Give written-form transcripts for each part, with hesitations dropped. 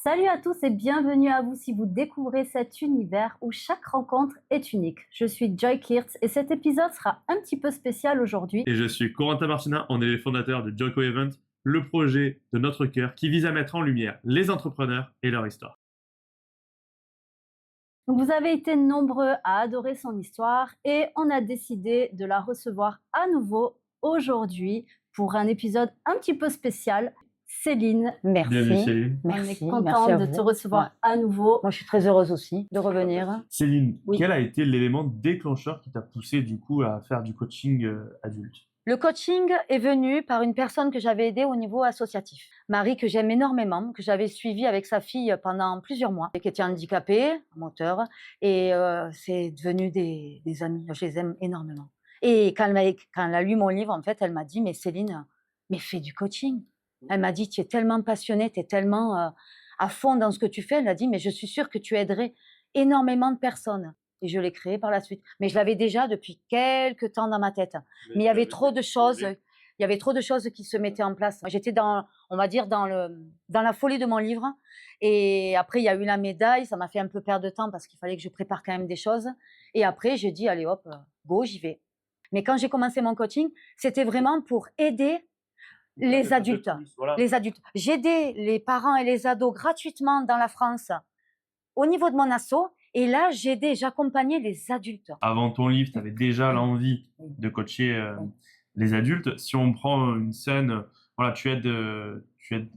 Salut à tous et bienvenue à vous si vous découvrez cet univers où chaque rencontre est unique. Je suis Joy Kirtz et cet épisode sera un petit peu spécial aujourd'hui. Et je suis Corentin Martina, on est les fondateurs de Joyco Event, le projet de notre cœur qui vise à mettre en lumière les entrepreneurs et leur histoire. Donc, vous avez été nombreux à adorer son histoire et on a décidé de la recevoir à nouveau aujourd'hui pour un épisode un petit peu spécial. Céline, Bienvenue Merci. Céline. on est Merci contente à de vous. te recevoir Ouais. à nouveau. Moi, je suis très heureuse aussi de revenir. Céline, Oui. quel a été l'élément déclencheur qui t'a poussé du coup à faire du coaching adulte? Le coaching est venu par une personne que j'avais aidée au niveau associatif. Marie, que j'aime énormément, que j'avais suivie avec sa fille pendant plusieurs mois, et qui était handicapée, moteur, et c'est devenu des amis. Je les aime énormément. Et quand elle a lu mon livre, en fait, elle m'a dit, mais Céline, mais fais du coaching. Elle m'a dit, tu es tellement passionnée, tu es tellement à fond dans ce que tu fais. Elle a dit, mais je suis sûre que tu aiderais énormément de personnes. Et je l'ai créé par la suite. Mais je l'avais déjà depuis quelques temps dans ma tête. Mais il y avait trop de choses. Il y avait trop de choses qui se mettaient en place. J'étais on va dire, dans la folie de mon livre. Et après, il y a eu la médaille. Ça m'a fait un peu perdre de temps parce qu'il fallait que je prépare quand même des choses. Et après, j'ai dit, allez hop, go, j'y vais. Mais quand j'ai commencé mon coaching, c'était vraiment pour aider les adultes. Voilà. Les adultes. J'aidais les parents et les ados gratuitement dans la France au niveau de mon asso. Et là, j'accompagnais les adultes. Avant ton livre, tu avais déjà l'envie de coacher les adultes. Si on prend une scène, voilà, tu aides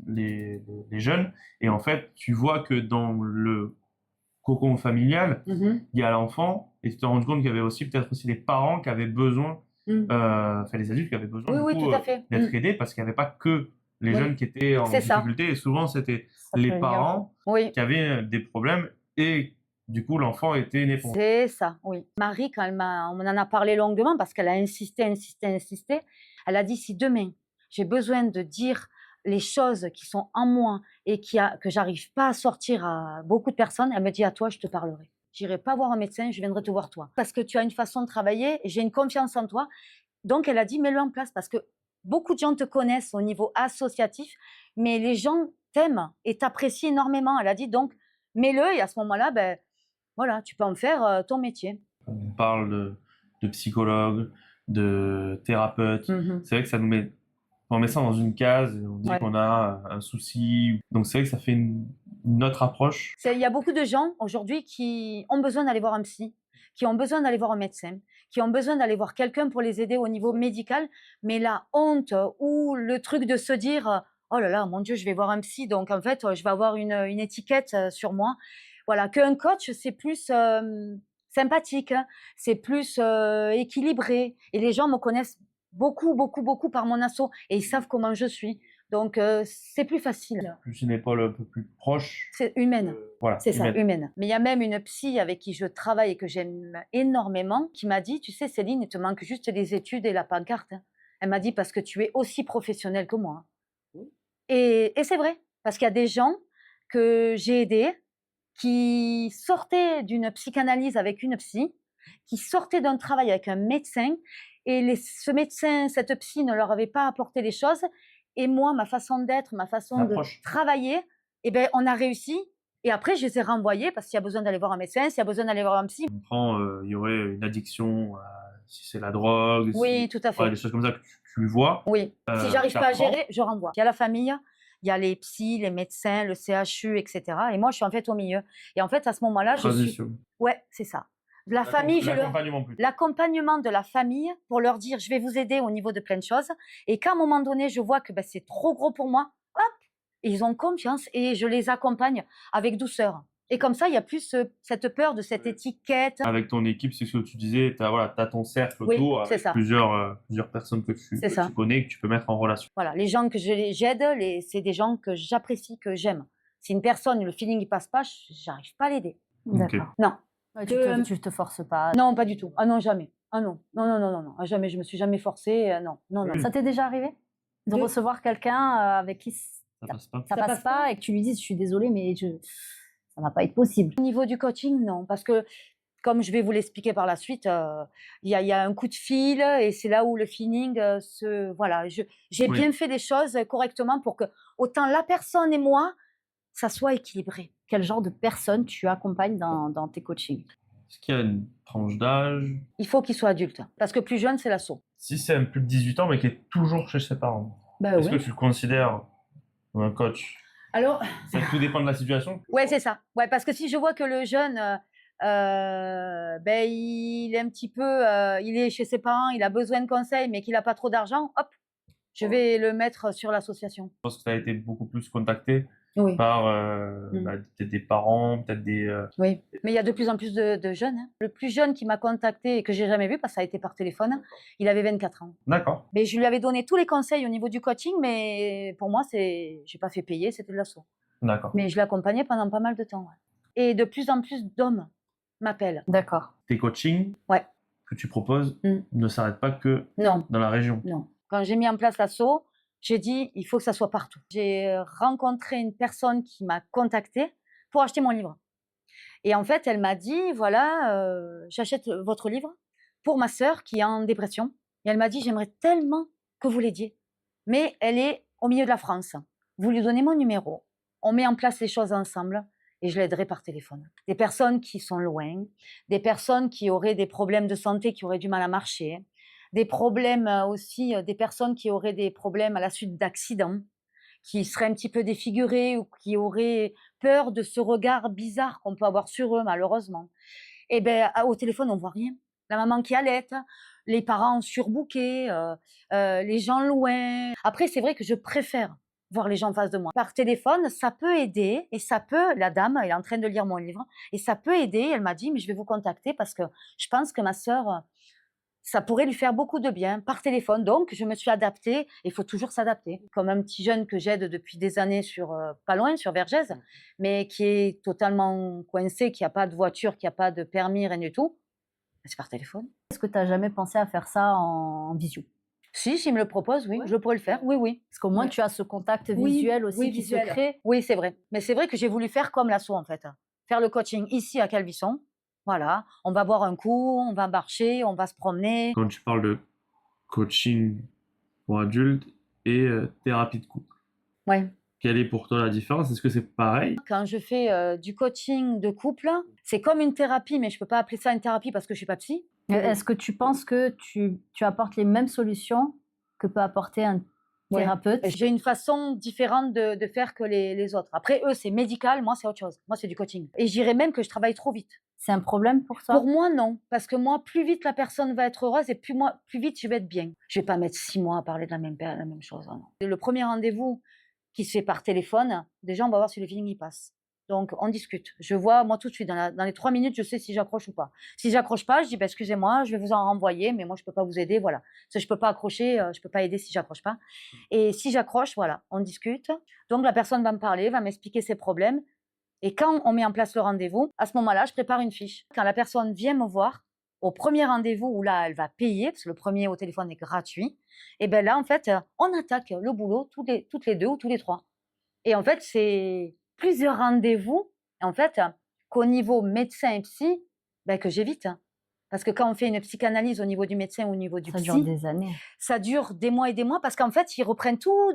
les jeunes et en fait, tu vois que dans le cocon familial, Mhm. il y a l'enfant et tu te rends compte qu'il y avait aussi peut-être aussi les parents qui avaient besoin, Mhm. enfin les adultes qui avaient besoin Oui, du oui, coup, tout à fait. d'être aidés parce qu'il n'y avait pas que les Oui. jeunes qui étaient en C'est ça. difficulté et souvent c'était Ça les peut parents Oui, qui avaient des problèmes et du coup l'enfant était une éponge. c'est ça, oui. Marie, quand on en a parlé longuement parce qu'elle a insisté, elle a dit, si demain, j'ai besoin de dire les choses qui sont en moi et que j'arrive pas à sortir à beaucoup de personnes, elle me dit, à toi, je te parlerai. J'irai pas voir un médecin, je viendrai te voir toi. Parce que tu as une façon de travailler, j'ai une confiance en toi. Donc, elle a dit, mets-le en place parce que beaucoup de gens te connaissent au niveau associatif, mais les gens t'aiment et t'apprécient énormément. Elle a dit, donc, mets-le et à ce moment-là, ben, voilà, tu peux en faire ton métier. On parle de psychologue, de thérapeute. Mhm. C'est vrai que ça nous met, on met ça dans une case, et on dit Ouais. qu'on a un souci. Donc c'est vrai que ça fait une autre approche. Il y a beaucoup de gens aujourd'hui qui ont besoin d'aller voir un psy, qui ont besoin d'aller voir un médecin, qui ont besoin d'aller voir quelqu'un pour les aider au niveau médical, mais la honte ou le truc de se dire oh là là, mon Dieu, je vais voir un psy, donc en fait, je vais avoir une étiquette sur moi. Voilà, qu'un coach, c'est plus sympathique, hein, c'est plus équilibré, et les gens me connaissent beaucoup, beaucoup, beaucoup par mon asso, et ils savent comment je suis. Donc, c'est plus facile. Plus une épaule un peu plus proche. C'est humaine. Voilà, C'est ça, humaine. humaine. Mais il y a même une psy avec qui je travaille et que j'aime énormément qui m'a dit, tu sais Céline, il te manque juste les études et la pancarte, hein. Elle m'a dit, parce que tu es aussi professionnelle que moi. Et c'est vrai, parce qu'il y a des gens que j'ai aidés qui sortaient d'une psychanalyse avec une psy, qui sortaient d'un travail avec un médecin, et ce médecin, cette psy ne leur avait pas apporté les choses. Et moi, ma façon d'être, ma façon de L'approche. travailler, eh ben, on a réussi. Et après, je les ai renvoyés parce qu'il y a besoin d'aller voir un médecin, s'il y a besoin d'aller voir un psy. On prend, il y aurait une addiction, si c'est la drogue, Oui, si, tout à fait. voilà, des choses comme ça que tu vois. Oui. Si j'arrive pas à t'apprends. gérer, je renvoie. Il y a la famille, il y a les psys, les médecins, le CHU, etc. Et moi, je suis en fait au milieu. Et en fait, à ce moment-là, je suis... Transition. Ouais, c'est ça. La famille, L'accompagnement plus. l'accompagnement de la famille pour leur dire je vais vous aider au niveau de plein de choses, et qu'à un moment donné je vois que c'est trop gros pour moi, hop, ils ont confiance et je les accompagne avec douceur. Et comme ça, il y a plus cette peur de cette étiquette. Avec ton équipe, c'est ce que tu disais, tu as, voilà, ton cercle Oui, autour c'est avec ça. plusieurs personnes que C'est ça. tu connais et que tu peux mettre en relation. Voilà, les gens que j'aide, c'est des gens que j'apprécie, que j'aime. Si une personne, le feeling il passe pas, j'arrive pas à l'aider. D'accord. Non. Ouais, Que- tu te forces pas. Non, pas du tout. Ah non, jamais. Ah non, non, non, non, non, non. Ah, jamais. Je me suis jamais forcée. Non, non, non. Oui. Ça t'est déjà arrivé de De- recevoir quelqu'un avec qui Ça passe pas. ça passe pas et que tu lui dises je suis désolée mais ça va pas être possible. Au niveau du coaching, non, parce que comme je vais vous l'expliquer par la suite, il y a un coup de fil et c'est là où le feeling voilà, j'ai Oui. bien fait les choses correctement pour que autant la personne et moi, ça soit équilibré. Quel genre de personnes tu accompagnes dans tes coachings? Est-ce qu'il y a une tranche d'âge? Il faut qu'il soit adulte, parce que plus jeune, c'est l'assaut. Si c'est un plus de 18 ans, mais qui est toujours chez ses parents, est-ce que tu le considères comme un coach? Alors, Ça tout dépend de la situation. ouais, c'est ça. Ouais, parce que si je vois que le jeune, il est un petit peu, il est chez ses parents, il a besoin de conseils, mais qu'il n'a pas trop d'argent, hop, je vais le mettre sur l'association. Je pense que tu as été beaucoup plus contacté Oui. par peut-être des parents, peut-être des... Oui, mais il y a de plus en plus de jeunes, hein. Le plus jeune qui m'a contacté et que j'ai jamais vu, parce que ça a été par téléphone, il avait 24 ans. D'accord. Mais je lui avais donné tous les conseils au niveau du coaching, mais pour moi, j'ai pas fait payer, c'était de l'assaut. D'accord. Mais je l'ai accompagné pendant pas mal de temps. Ouais. Et de plus en plus d'hommes m'appellent. D'accord. Tes coachings Ouais. que tu proposes Mm. ne s'arrêtent pas que Non, dans la région. non. Quand j'ai mis en place l'assaut, j'ai dit, il faut que ça soit partout. J'ai rencontré une personne qui m'a contactée pour acheter mon livre. Et en fait, elle m'a dit, voilà, j'achète votre livre pour ma sœur qui est en dépression. Et elle m'a dit, j'aimerais tellement que vous l'aidiez. Mais elle est au milieu de la France. Vous lui donnez mon numéro. On met en place les choses ensemble et je l'aiderai par téléphone. Des personnes qui sont loin, des personnes qui auraient des problèmes de santé, qui auraient du mal à marcher, des problèmes aussi, des personnes qui auraient des problèmes à la suite d'accidents, qui seraient un petit peu défigurées ou qui auraient peur de ce regard bizarre qu'on peut avoir sur eux, malheureusement. Et ben, au téléphone, on voit rien. La maman qui allaite, les parents surbookés, les gens loin. Après, c'est vrai que je préfère voir les gens en face de moi. Par téléphone, ça peut aider et ça peut, la dame, elle est en train de lire mon livre, et ça peut aider. Elle m'a dit, mais je vais vous contacter parce que je pense que ma sœur, ça pourrait lui faire beaucoup de bien par téléphone. Donc, je me suis adaptée. Il faut toujours s'adapter. Comme un petit jeune que j'aide depuis des années sur, pas loin, sur Vergès, mais qui est totalement coincé, qui n'a pas de voiture, qui n'a pas de permis, rien du tout. C'est par téléphone. Est-ce que tu n'as jamais pensé à faire ça en visio? Si, s'il me le propose, oui, Ouais. je pourrais le faire. Oui, oui. Parce qu'au moins, Ouais. tu as ce contact Oui, visuel aussi oui, qui visuel. se crée. Oui, c'est vrai. Mais c'est vrai que j'ai voulu faire comme l'assaut, en fait. Faire le coaching ici à Calvisson. Voilà, on va boire un coup, on va marcher, on va se promener. Quand tu parles de coaching pour adultes et thérapie de couple, Ouais. quelle est pour toi la différence? Est-ce que c'est pareil? Quand je fais du coaching de couple, c'est comme une thérapie, mais je ne peux pas appeler ça une thérapie parce que je ne suis pas psy. Est-ce que tu penses que tu apportes les mêmes solutions que peut apporter un Ouais. thérapeute? J'ai une façon différente de faire que les autres. Après, eux, c'est médical, moi, c'est autre chose. Moi, c'est du coaching. Et je dirais même que je travaille trop vite. C'est un problème pour toi? Pour moi, non. Parce que moi, plus vite la personne va être heureuse et plus vite je vais être bien. Je ne vais pas mettre 6 mois à parler de la même chose. Hein, non. Le premier rendez-vous qui se fait par téléphone, déjà, on va voir si le feeling y passe. Donc, on discute. Je vois, moi, tout de suite, dans les 3 minutes, je sais si j'accroche ou pas. Si j'accroche pas, je dis, excusez-moi, je vais vous en renvoyer, mais moi, je ne peux pas vous aider, voilà. Parce que je ne peux pas accrocher, je ne peux pas aider si j'accroche pas. Et si j'accroche, voilà, on discute. Donc, la personne va me parler, va m'expliquer ses problèmes. Et quand on met en place le rendez-vous, à ce moment-là, je prépare une fiche. Quand la personne vient me voir, au premier rendez-vous où là, elle va payer, parce que le premier au téléphone est gratuit, et bien là, en fait, on attaque le boulot toutes les 2 ou tous les 3. Et en fait, c'est plusieurs rendez-vous, en fait, qu'au niveau médecin et psy, que j'évite. Parce que quand on fait une psychanalyse au niveau du médecin ou au niveau du psy, Ça dure des années. ça dure des mois et des mois parce qu'en fait, ils reprennent tout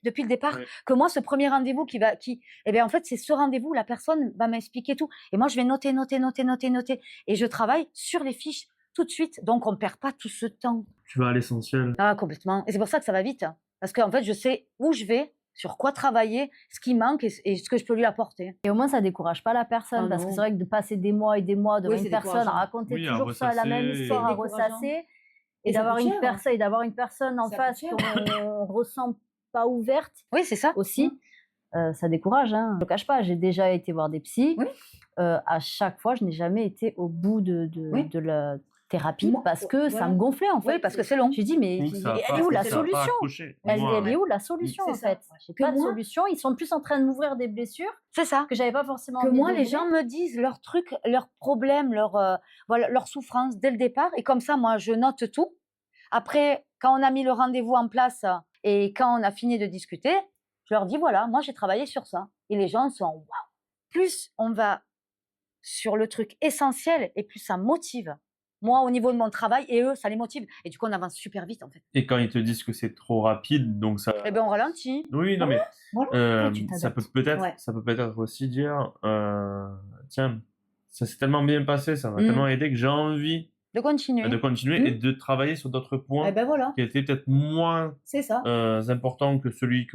depuis le départ. Oui. Que moi, ce premier rendez-vous en fait, c'est ce rendez-vous où la personne va m'expliquer tout. Et moi, je vais noter. Et je travaille sur les fiches tout de suite. Donc, on ne perd pas tout ce temps. Tu vas à l'essentiel. Ah, complètement. Et c'est pour ça que ça va vite. Parce qu'en fait, je sais où je vais, sur quoi travailler, ce qui manque et ce que je peux lui apporter. Et au moins, ça décourage pas la personne, Ah parce que non. c'est vrai que de passer des mois et des mois devant Oui, une c'est personne à décourageant. raconter Oui, à toujours ça, la même ressasser. histoire à C'est décourageant. ressasser, Et ça d'avoir coûte une cher, personne, et d'avoir une personne en Ça face coûte cher. qu'on ressent pas ouverte Oui, c'est ça. aussi, ça décourage. Hein. Je ne le cache pas, j'ai déjà été voir des psys. Oui. À chaque fois, je n'ai jamais été au bout Oui. de la thérapie Moi, parce que ça voilà. me gonflait en fait. Oui, parce que c'est long. Je me dis, mais Ou que ça a elle pas- est où la ça a pas solution? accroché. Elle Moi, est où la solution C'est en ça. fait? J'ai Que pas de moi- solution. Ils sont plus en train de m'ouvrir des blessures C'est ça. que j'avais pas forcément Que envie moi, de les m'ouvrir. gens me disent leurs trucs, leurs problèmes, leur souffrance dès le départ. Et comme ça, moi, je note tout. Après, quand on a mis le rendez-vous en place et quand on a fini de discuter, je leur dis, voilà, moi, j'ai travaillé sur ça. Et les gens sont, waouh. Plus on va sur le truc essentiel et plus ça motive. moi au niveau de mon travail, et eux, ça les motive. Et du coup, on avance super vite en fait. Et quand ils te disent que c'est trop rapide, donc ça. Eh bien, on ralentit. Oui, non, mais Après, tu ça peut t'adaptes. Ouais. peut-être aussi dire, tiens, ça s'est tellement bien passé, ça m'a tellement aidé que j'ai envie De continuer. de continuer et de travailler sur d'autres Eh points ben voilà, qui étaient peut-être moins c'est ça. importants que celui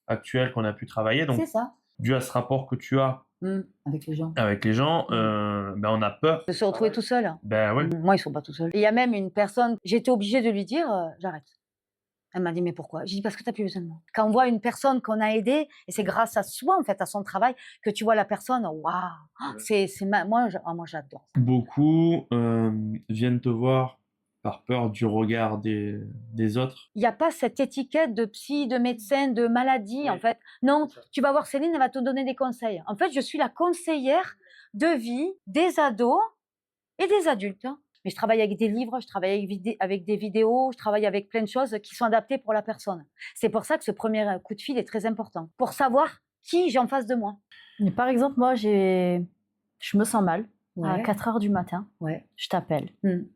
actuel qu'on a pu travailler. Donc, C'est ça. dû à ce rapport que tu as Avec les gens. avec les gens, ben on a peur. De se retrouver tout seul. Ben ouais. Moi, ils sont pas tout seuls. Et il y a même une personne, j'étais obligée de lui dire, j'arrête. Elle m'a dit, mais pourquoi? J'ai dit, parce que tu n'as plus besoin de moi. Quand on voit une personne qu'on a aidée, et c'est grâce à soi, en fait, à son travail, que tu vois la personne, waouh, moi, moi, j'adore ça. Beaucoup viennent te voir par peur du regard des autres. Il n'y a pas cette étiquette de psy, de médecin, de maladie, en fait. Non, tu vas voir Céline, elle va te donner des conseils. En fait, je suis la conseillère de vie des ados et des adultes. Mais je travaille avec des livres, je travaille avec des vidéos, je travaille avec plein de choses qui sont adaptées pour la personne. C'est pour ça que ce premier coup de fil est très important, pour savoir qui j'ai en face de moi. Mais par exemple, moi, je me sens mal. À Ouais. 4h du matin, Ouais. je t'appelle.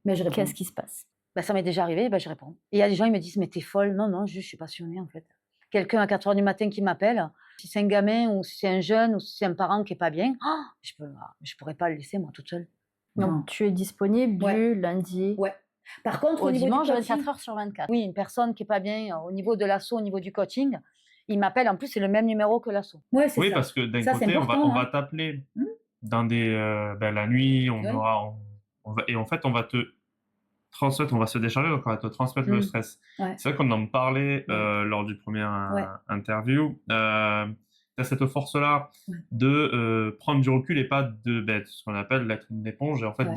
Mais je réponds. Qu'est-ce qui se passe? Ben, ça m'est déjà arrivé, je réponds. Et il y a des gens, ils me disent, mais t'es folle. Non, non, je suis passionnée en fait. Quelqu'un à 4h du matin qui m'appelle, si c'est un gamin ou si c'est un jeune ou si c'est un parent qui est pas bien, je pourrais pas le laisser moi toute seule. Donc, tu es disponible du lundi Ouais. Par contre, au niveau dimanche, du coaching, 24h/24. oui, une personne qui est pas bien au niveau de l'asso, au niveau du coaching, il m'appelle. En plus, c'est le même numéro que l'asso. Ouais, c'est Oui, ça. parce que d'un Ça, c'est côté, important, on va hein. t'appeler dans la nuit, Ouais. et en fait, on va te transmettre, on va se décharger, donc on va te transmettre le stress. Ouais. C'est vrai qu'on en parlait lors du premier interview. Tu as cette force-là de prendre du recul et pas de ce qu'on appelle l'être une éponge, et en fait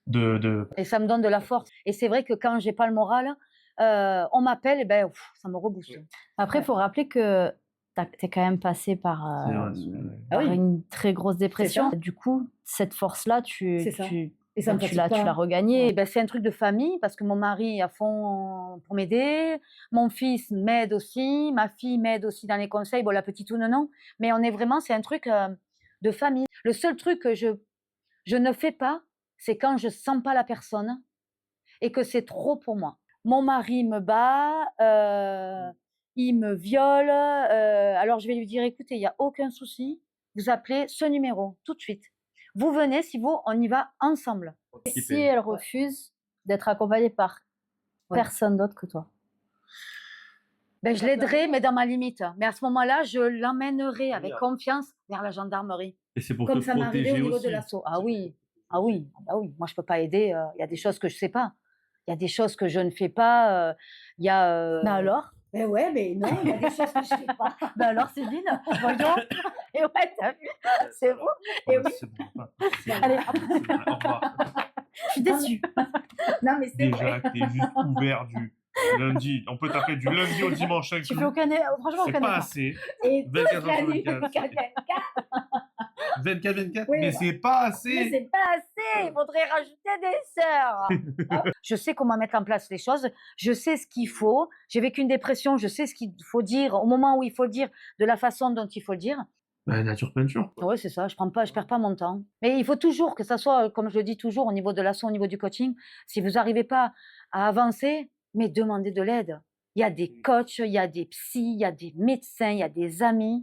de Et ça me donne de la force. Et c'est vrai que quand j'ai pas le moral, on m'appelle, et ça me rebooste. Après, il faut rappeler que tu es quand même passé par, C'est vrai, c'est vrai. par Ah oui. une très grosse dépression. ça. Du coup, cette force-là, C'est ça. tu Et ça me tu fatigue l'as pas. regagnée. Et c'est un truc de famille parce que mon mari est à fond pour m'aider, mon fils m'aide aussi, ma fille m'aide aussi dans les conseils, bon la petite ou non, mais on est vraiment, c'est un truc de famille. Le seul truc que je ne fais pas, c'est quand je sens pas la personne et que c'est trop pour moi. Mon mari me bat, il me viole, alors je vais lui dire, écoutez, il n'y a aucun souci, vous appelez ce numéro tout de suite. Vous venez, si vous, on y va ensemble. Si elle refuse d'être accompagnée par personne d'autre que toi. Je l'aiderai, mais dans ma limite. Mais à ce moment-là, je l'emmènerai avec confiance vers la gendarmerie. Et c'est pour Comme te ça m'est arrivé protéger au niveau aussi. de l'assaut. Ah oui. Moi, je peux pas aider. Il y a des choses que je sais pas. Il y a des choses que je ne fais pas. Il y a. Mais alors? Mais ouais, mais non, il y a des choses que je fais pas. Ben alors, Céline, voyons. Et ouais, t'as vu, c'est bon. Et oui. C'est bon. Allez, Au revoir. je suis déçue. Non, mais c'est Déjà, que t'es juste ouvert du lundi. On peut taper du lundi au dimanche Tu fais aucun franchement, C'est aucun pas effort. assez. Et 24 toute la heures sur nuit, 24. 24, Oui, mais c'est pas Mais assez. c'est pas assez, il faudrait rajouter des heures. Je sais comment mettre en place les choses, je sais ce qu'il faut. J'ai vécu une dépression, je sais ce qu'il faut dire au moment où il faut le dire, de la façon dont il faut le dire. Nature peinture. Oui, c'est ça, je perds pas mon temps. Mais il faut toujours que ça soit, comme je le dis toujours, au niveau de l'asso, au niveau du coaching, si vous n'arrivez pas à avancer, mais demandez de l'aide. Il y a des coachs, il y a des psys, il y a des médecins, il y a des amis,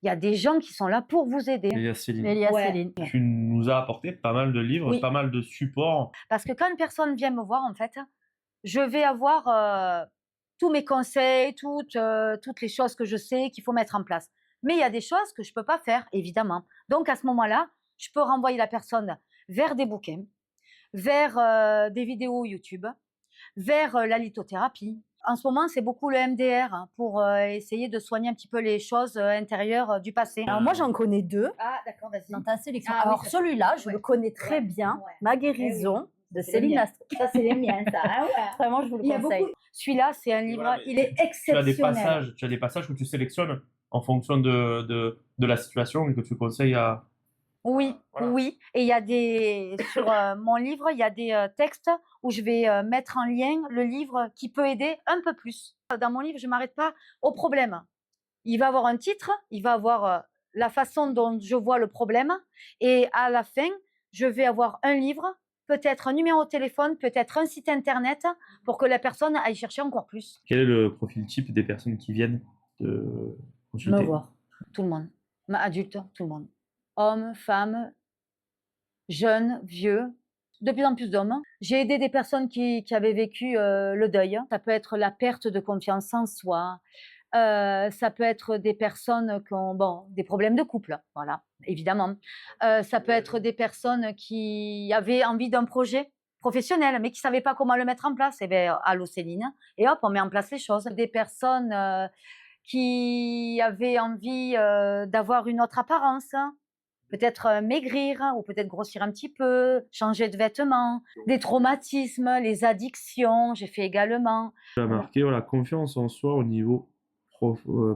il y a des gens qui sont là pour vous aider. Et il y a Céline. Mais il y a Ouais. Céline. Tu nous as apporté pas mal de livres, Oui. pas mal de supports. Parce que quand une personne vient me voir, en fait, je vais avoir tous mes conseils, toutes les choses que je sais qu'il faut mettre en place. Mais il y a des choses que je ne peux pas faire, évidemment. Donc, à ce moment-là, je peux renvoyer la personne vers des bouquins, vers des vidéos YouTube, vers la lithothérapie. En ce moment, c'est beaucoup le MDR pour essayer de soigner un petit peu les choses intérieures du passé. Alors moi, j'en connais deux Ah, d'accord, vas-y. dans ta sélection. Ah oui, Alors ça, celui-là, je ouais. le connais très Ouais, bien. ouais. Ma guérison de c'est les Céline miens. Astrid. Ça, c'est les miens, ça. Ah ouais. Vraiment, je vous le Il y a conseille. beaucoup. Celui-là, c'est un livre, Voilà, mais il est Tu as exceptionnel. des passages que tu sélectionnes en fonction de la situation et que tu conseilles à. Oui, Voilà. oui. Et il y a des sur mon livre, il y a des textes où je vais mettre en lien le livre qui peut aider un peu plus. Dans mon livre, je m'arrête pas au problème. Il va avoir un titre, il va avoir la façon dont je vois le problème, et à la fin, je vais avoir un livre peut-être un numéro de téléphone, peut-être un site internet pour que la personne aille chercher encore plus. Quel est le profil type des personnes qui viennent te consulter? Me voir. Tout le monde. Adulte, tout le monde. Hommes, femmes, jeunes, vieux, de plus en plus d'hommes. J'ai aidé des personnes qui avaient vécu le deuil. Ça peut être la perte de confiance en soi. Ça peut être des personnes qui ont des problèmes de couple, voilà, évidemment. Ça peut être des personnes qui avaient envie d'un projet professionnel, mais qui ne savaient pas comment le mettre en place. Et bien, allô Céline, et hop, on met en place les choses. Des personnes qui avaient envie d'avoir une autre apparence, peut-être maigrir ou peut-être grossir un petit peu, changer de vêtements, des traumatismes, les addictions, j'ai fait également. Tu as marqué la confiance en soi au niveau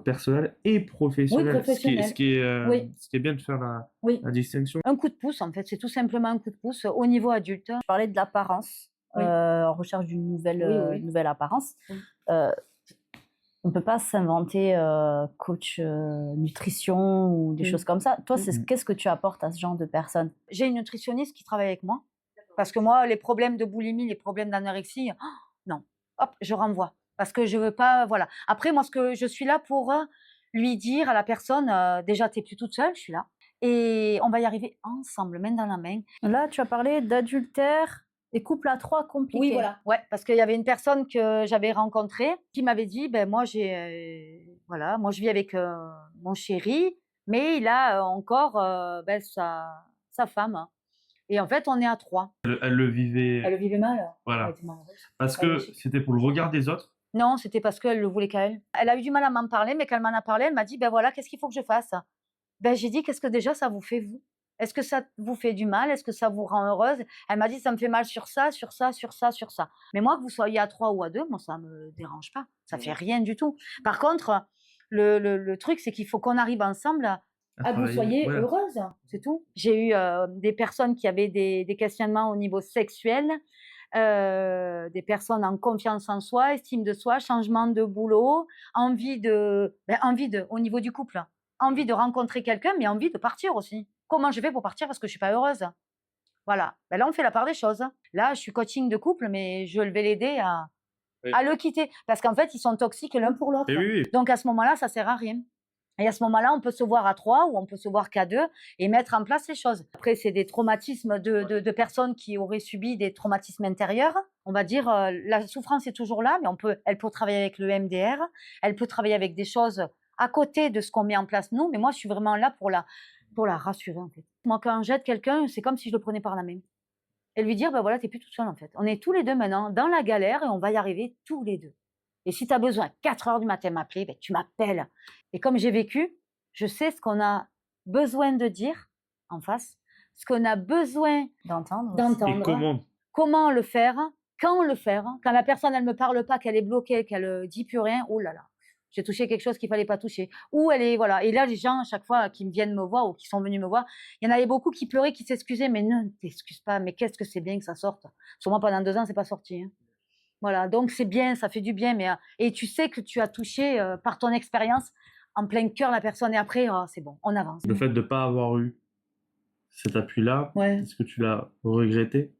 personnel et professionnel. Oui, professionnel. Ce qui est Oui. bien de faire Oui. la distinction. Un coup de pouce, en fait, c'est tout simplement un coup de pouce au niveau adulte. Tu parlais de l'apparence, Oui. en recherche d'une nouvelle apparence. Oui. On ne peut pas s'inventer coach nutrition ou des Oui. choses comme ça. Toi, Mhm. qu'est-ce que tu apportes à ce genre de personnes? J'ai une nutritionniste qui travaille avec moi. Parce que moi, les problèmes de boulimie, les problèmes d'anorexie, non. Hop, je renvoie. Parce que je veux pas, voilà. Après, moi, je suis là pour lui dire à la personne, déjà, tu n'es plus toute seule, je suis là. Et on va y arriver ensemble, main dans la main. Là, tu as parlé d'adultère, des couples à 3 compliqués. Oui, voilà. Ouais, parce qu'il y avait une personne que j'avais rencontrée qui m'avait dit, moi, moi, je vis avec mon chéri, mais il a encore sa femme. Et en fait, on est à 3. Elle le vivait. Elle le vivait mal. Voilà. Elle était malheureuse. Parce que c'était pour le regard des autres. Non, c'était parce qu'elle le voulait qu'à elle. Elle a eu du mal à m'en parler, mais quand elle m'en a parlé, elle m'a dit, voilà, qu'est-ce qu'il faut que je fasse? J'ai dit, qu'est-ce que déjà ça vous fait, vous? Est-ce que ça vous fait du mal? Est-ce que ça vous rend heureuse? Elle m'a dit, ça me fait mal sur ça, sur ça, sur ça, sur ça. Mais moi, que vous soyez à 3 ou à 2, moi, ça me dérange pas. Ça fait rien du tout. Par contre, le truc, c'est qu'il faut qu'on arrive ensemble à que vous travailler. soyez Voilà. heureuse, c'est tout. J'ai eu des personnes qui avaient des questionnements au niveau sexuel, des personnes en confiance en soi, estime de soi, changement de boulot, envie de, au niveau du couple, envie de rencontrer quelqu'un, mais envie de partir aussi. Comment je fais pour partir parce que je suis pas heureuse? Voilà. Là, on fait la part des choses. Là, je suis coaching de couple, mais je vais l'aider à le quitter parce qu'en fait, ils sont toxiques l'un pour l'autre. Et oui. Donc à ce moment-là, ça sert à rien. Et à ce moment-là, on peut se voir à 3 ou on peut se voir qu'à 2 et mettre en place les choses. Après, c'est des traumatismes de personnes qui auraient subi des traumatismes intérieurs. On va dire, la souffrance est toujours là, mais elle peut travailler avec le MDR, elle peut travailler avec des choses à côté de ce qu'on met en place nous. Mais moi, je suis vraiment là pour la rassurer, en fait. Moi, quand j'aide quelqu'un, c'est comme si je le prenais par la main. Et lui dire, voilà, t'es plus toute seule, en fait. On est tous les deux maintenant dans la galère et on va y arriver tous les deux. Et si tu as besoin, 4 heures du matin m'appeler, tu m'appelles. Et comme j'ai vécu, je sais ce qu'on a besoin de dire en face, ce qu'on a besoin D'entendre. Et comment le faire, quand le faire. Quand la personne, elle ne me parle pas, qu'elle est bloquée, qu'elle ne dit plus rien, oh là là, j'ai touché quelque chose qu'il ne fallait pas toucher. Ou elle est, voilà. Et là, les gens, à chaque fois, qui viennent me voir ou qui sont venus me voir, il y en avait beaucoup qui pleuraient, qui s'excusaient, mais ne t'excuse pas, mais qu'est-ce que c'est bien que ça sorte. Sur moi, pendant 2 ans, c'est pas sorti. Hein. Voilà, donc c'est bien, ça fait du bien, mais et tu sais que tu as touché par ton expérience en plein cœur la personne et après, c'est bon, on avance. Le fait de ne pas avoir eu cet appui-là, Ouais. est-ce que tu l'as regretté?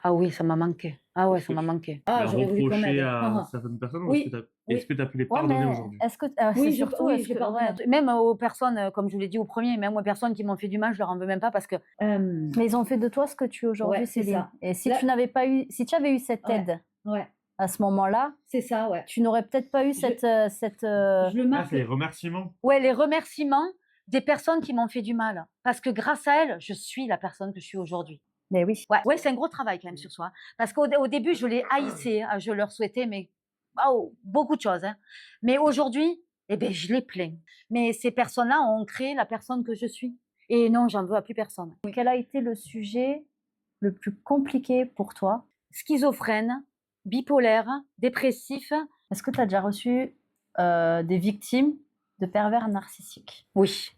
Ah oui, ça m'a manqué. Ah ouais, ça m'a manqué. Ah, j'aurais voulu qu'on reproché m'aide. à certaines personnes Oui, ou est-ce que tu as pu les pardonner aujourd'hui? Est-ce que Oui, c'est surtout oui, est-ce j'ai que- pardonné. ouais. Même aux personnes, comme je vous l'ai dit au premier, même aux personnes qui m'ont fait du mal, je leur en veux même pas parce que. Mais ils ont fait de toi ce que tu es aujourd'hui, Ouais, c'est Céline. ça. Et si Là- tu avais eu cette Ouais. aide Ouais, à ce moment-là, c'est ça, ouais. tu n'aurais peut-être pas eu cette Je le Ah, marque. c'est les remerciements. Ouais, les remerciements des personnes qui m'ont fait du mal. Parce que grâce à elles, je suis la personne que je suis aujourd'hui. Mais oui. Ouais, c'est un gros travail quand même sur soi. Parce qu'au début, je les haïssais, hein, je leur souhaitais mais beaucoup de choses. Hein. Mais aujourd'hui, je les plains. Mais ces personnes-là ont créé la personne que je suis. Et non, j'en veux à plus personne. Quel a été le sujet le plus compliqué pour toi? Schizophrène, bipolaire, dépressif. Est-ce que tu as déjà reçu des victimes de pervers narcissiques? Oui,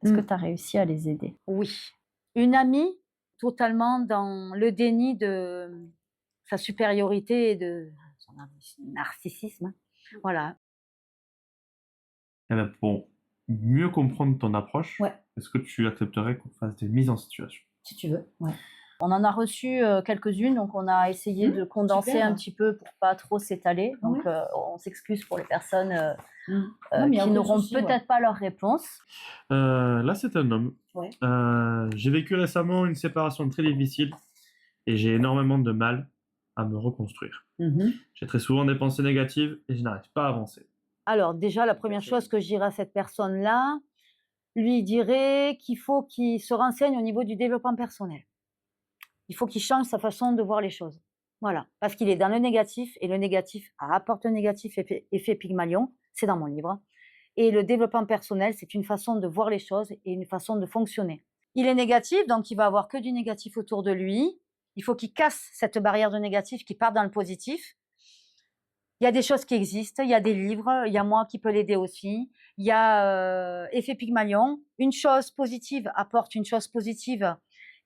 Est-ce que tu as réussi à les aider? oui. Une amie totalement dans le déni de sa supériorité et de son narcissisme. Voilà. Eh ben, pour mieux comprendre ton approche, Ouais. est-ce que tu accepterais qu'on fasse des mises en situation? Si tu veux. Ouais. On en a reçu quelques-unes, donc on a essayé de condenser super. un petit peu pour pas trop s'étaler. Donc Oui. on s'excuse pour les personnes Non, mais il y a qui aucun n'auront souci, ouais. peut-être pas leur réponse. Là, c'est un homme. Ouais. J'ai vécu récemment une séparation très difficile et j'ai énormément de mal à me reconstruire. J'ai très souvent des pensées négatives et je n'arrive pas à avancer. Alors déjà, la première chose que je dirais à cette personne-là, lui dirais qu'il faut qu'il se renseigne au niveau du développement personnel. Il faut qu'il change sa façon de voir les choses. Voilà, parce qu'il est dans le négatif, et le négatif apporte le négatif, effet Pygmalion, c'est dans mon livre. Et le développement personnel, c'est une façon de voir les choses et une façon de fonctionner. Il est négatif, donc il va avoir que du négatif autour de lui. Il faut qu'il casse cette barrière de négatif, qu'il parte dans le positif. Il y a des choses qui existent, il y a des livres, il y a moi qui peux l'aider aussi. Il y a effet Pygmalion. Une chose positive apporte une chose positive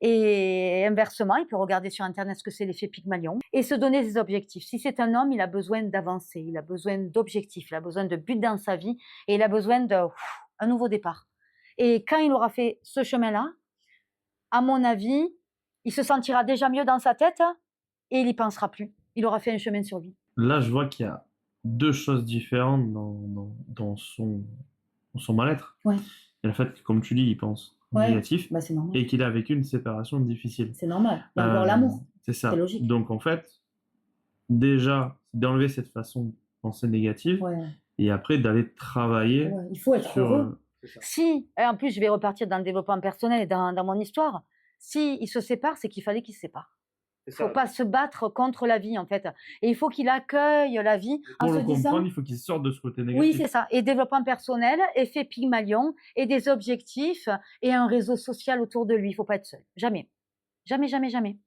et inversement, il peut regarder sur Internet ce que c'est l'effet Pygmalion et se donner des objectifs. Si c'est un homme, il a besoin d'avancer, il a besoin d'objectifs, il a besoin de buts dans sa vie et il a besoin d'un nouveau départ. Et quand il aura fait ce chemin-là, à mon avis, il se sentira déjà mieux dans sa tête et il n'y pensera plus. Il aura fait un chemin sur vie. Là, je vois qu'il y a deux choses différentes dans son mal-être. Ouais. Il y a le fait que, comme tu dis, il pense négatif Bah, c'est normal. et qu'il a vécu une séparation difficile. C'est normal. Il y a encore l'amour. C'est ça. C'est logique. Donc, en fait, déjà, d'enlever cette façon de penser négative et après d'aller travailler Il faut être sur... heureux. Si, et en plus, je vais repartir dans le développement personnel et dans mon histoire, si il se sépare, c'est qu'il fallait qu'il se sépare. Il ne faut pas se battre contre la vie, en fait. Et il faut qu'il accueille la vie en Pour se le disant... comprendre, il faut qu'il sorte de ce côté négatif. Oui, c'est ça. Et développement personnel, effet Pygmalion, et des objectifs, et un réseau social autour de lui. Il ne faut pas être seul. Jamais. Jamais, jamais, jamais.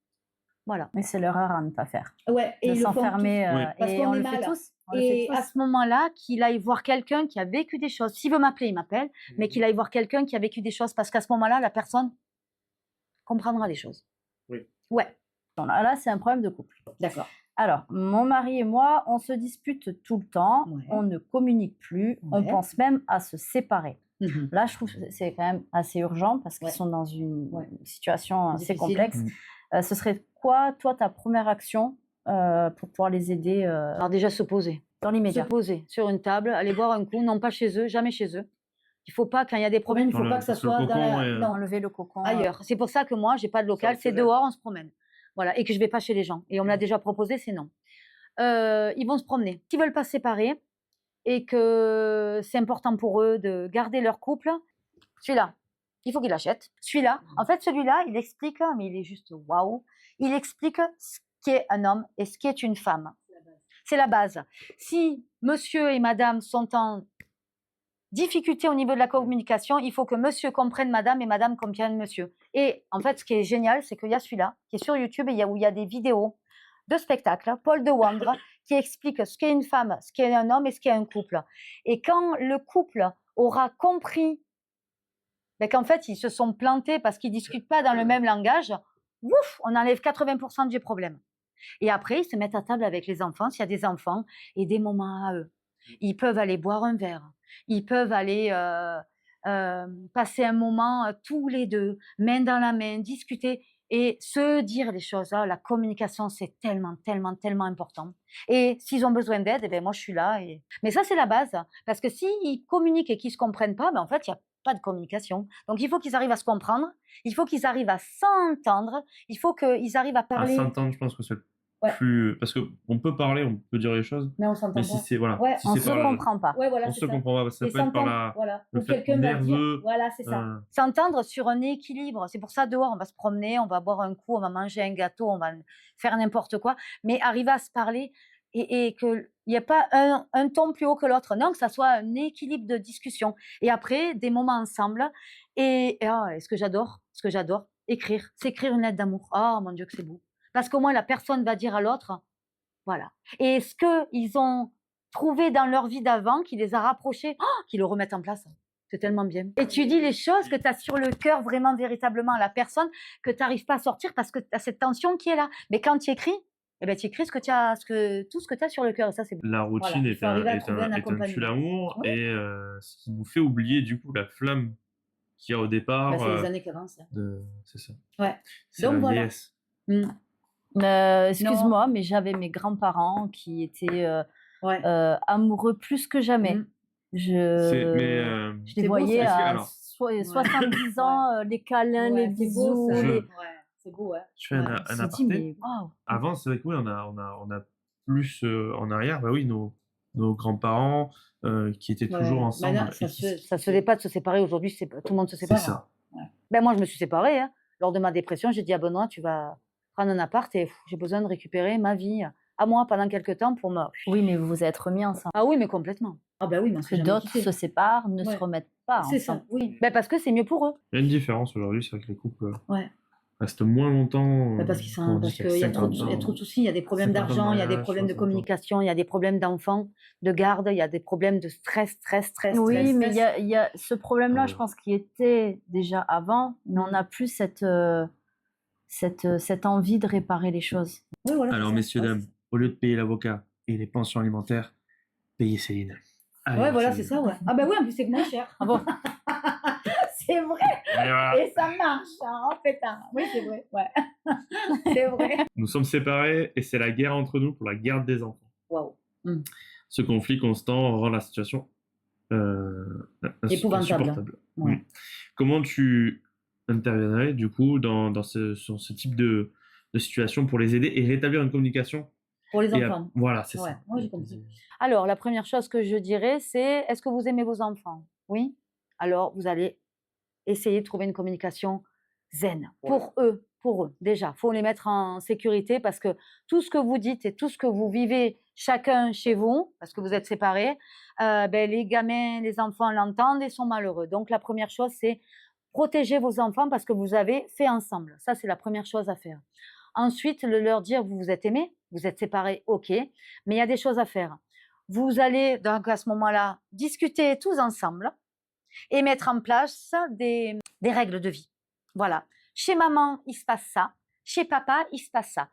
Voilà. Mais c'est l'erreur à ne pas faire. Ouais, et de s'enfermer. Parce Et qu'on on est le fait mal. tous. Et à ce moment-là, qu'il aille voir quelqu'un qui a vécu des choses. S'il veut m'appeler, il m'appelle, mais qu'il aille voir quelqu'un qui a vécu des choses, parce qu'à ce moment-là, la personne comprendra les choses. Oui. Ouais. Bon, là, c'est un problème de couple. D'accord. Alors, mon mari et moi, on se dispute tout le temps, on ne communique plus, on pense même à se séparer. Là, je trouve que c'est quand même assez urgent parce qu'ils sont dans une situation assez complexe. Ce serait quoi, toi, ta première action pour pouvoir les aider Alors déjà, se poser. Dans l'immédiat. Se poser sur une table, aller boire un coup, non pas chez eux, jamais chez eux. Il ne faut pas, quand il y a des problèmes, il ne faut pas que ça soit enlever le cocon ailleurs. C'est pour ça que moi, je n'ai pas de local, c'est dehors, on se promène. Voilà, et que je ne vais pas chez les gens. Et on me l'a déjà proposé, c'est non. Ils vont se promener. S'ils ne veulent pas se séparer et que c'est important pour eux de garder leur couple, celui-là, il faut qu'il l'achète. Celui-là, en fait, celui-là, il explique, mais il est juste waouh, il explique ce qu'est un homme et ce qu'est une femme. C'est la base. Si monsieur et madame sont en difficulté au niveau de la communication, il faut que monsieur comprenne madame et madame comprenne monsieur. Et en fait, ce qui est génial, c'est qu'il y a celui-là qui est sur YouTube et où il y a des vidéos de spectacles, Paul de Wandre, qui explique ce qu'est une femme, ce qu'est un homme et ce qu'est un couple. Et quand le couple aura compris qu'en fait, ils se sont plantés parce qu'ils ne discutent pas dans le même langage, ouf, on enlève 80% du problème. Et après, ils se mettent à table avec les enfants, s'il y a des enfants, et des moments à eux. Ils peuvent aller boire un verre. Ils peuvent aller passer un moment tous les deux, main dans la main, discuter et se dire les choses. La communication, c'est tellement, tellement, tellement important. Et s'ils ont besoin d'aide, eh bien, moi, je suis là. Mais ça, c'est la base. Parce que s'ils communiquent et qu'ils ne se comprennent pas, en fait, il n'y a pas de communication. Donc, il faut qu'ils arrivent à se comprendre. Il faut qu'ils arrivent à s'entendre. Il faut qu'ils arrivent à parler. À s'entendre, je pense que c'est plus... Parce qu'on peut parler, on peut dire les choses. Mais on s'entend pas. Si c'est... Voilà. Si on ne c'est se comprend pas. On se comprend pas. Ça peut être par le fait nerveux. Voilà, c'est ça. S'entendre sur un équilibre. C'est pour ça, dehors, on va se promener, on va boire un coup, on va manger un gâteau, on va faire n'importe quoi. Mais arriver à se parler et qu'il n'y a pas un ton plus haut que l'autre. Non, que ça soit un équilibre de discussion. Et après, des moments ensemble. Et ce que j'adore, écrire. S'écrire une lettre d'amour. Oh mon Dieu, que c'est beau. Parce qu'au moins, la personne va dire à l'autre, voilà. Et ce qu'ils ont trouvé dans leur vie d'avant, qui les a rapprochés, qu'ils le remettent en place. C'est tellement bien. Et tu dis les choses que tu as sur le cœur, vraiment, véritablement, à la personne, que tu n'arrives pas à sortir parce que tu as cette tension qui est là. Mais quand tu écris, tu écris tout ce que tu as sur le cœur. Et ça, c'est bon. La routine est un tue-l'amour et ce qui nous fait oublier, du coup, la flamme qu'il y a au départ. C'est les années qui avancent. C'est ça. Ouais. C'est la voilà. vieillesse. Excuse-moi, mais j'avais mes grands-parents qui étaient amoureux plus que jamais. Je les voyais à 70 ans, les câlins, les bisous. C'est beau, hein. Je fais un aparté. Avant, c'est vrai que oui, on a plus en arrière, bah oui, nos grands-parents qui étaient toujours ensemble. Maintenant, ça se faisait pas de se séparer. Aujourd'hui, tout le monde se sépare. C'est ça. Ben, moi, je me suis séparée. Hein. Lors de ma dépression, j'ai dit à Benoît, tu vas prendre un appart et j'ai besoin de récupérer ma vie à moi pendant quelques temps pour me... Oui, mais vous vous êtes remis ensemble. Ah oui, mais complètement. Ah ben oui, mais parce que d'autres se séparent, ne se remettent pas ensemble. C'est ça, oui. Ben, parce que c'est mieux pour eux. Il y a une différence aujourd'hui, c'est vrai que les couples restent moins longtemps. Parce qu'il y a trop de soucis, il y a des problèmes d'argent, il y a des problèmes de communication, il y a des problèmes d'enfants, de garde, il y a des problèmes de stress. Oui, mais il y a ce problème-là, je pense, qui était déjà avant, mais on n'a plus cette envie de réparer les choses. Oui, voilà, alors, messieurs, dames, au lieu de payer l'avocat et les pensions alimentaires, payez Céline. Allez, voilà, c'est ça, ouais. Ah ben oui, en plus, c'est moins cher. Ah bon. C'est vrai. Et ça marche, hein, en fait. Hein. Oui, c'est vrai. Ouais. C'est vrai. Nous sommes séparés et c'est la guerre entre nous pour la garde des enfants. Waouh. Ce conflit constant rend la situation insupportable. Ouais. Comment tu interviendrais, du coup, dans ce type de situation pour les aider et rétablir une communication pour les enfants. Voilà, c'est ça. Moi, j'ai compris. Alors, la première chose que je dirais, c'est est-ce que vous aimez vos enfants? Oui. Alors, vous allez essayer de trouver une communication zen pour eux. Déjà, il faut les mettre en sécurité parce que tout ce que vous dites et tout ce que vous vivez chacun chez vous, parce que vous êtes séparés, les gamins, les enfants l'entendent et sont malheureux. Donc, la première chose, c'est protéger vos enfants parce que vous avez fait ensemble. Ça, c'est la première chose à faire. Ensuite, leur dire, vous vous êtes aimés, vous êtes séparés, ok, mais il y a des choses à faire. Vous allez, donc à ce moment-là, discuter tous ensemble et mettre en place des règles de vie. Voilà. Chez maman, il se passe ça. Chez papa, il se passe ça.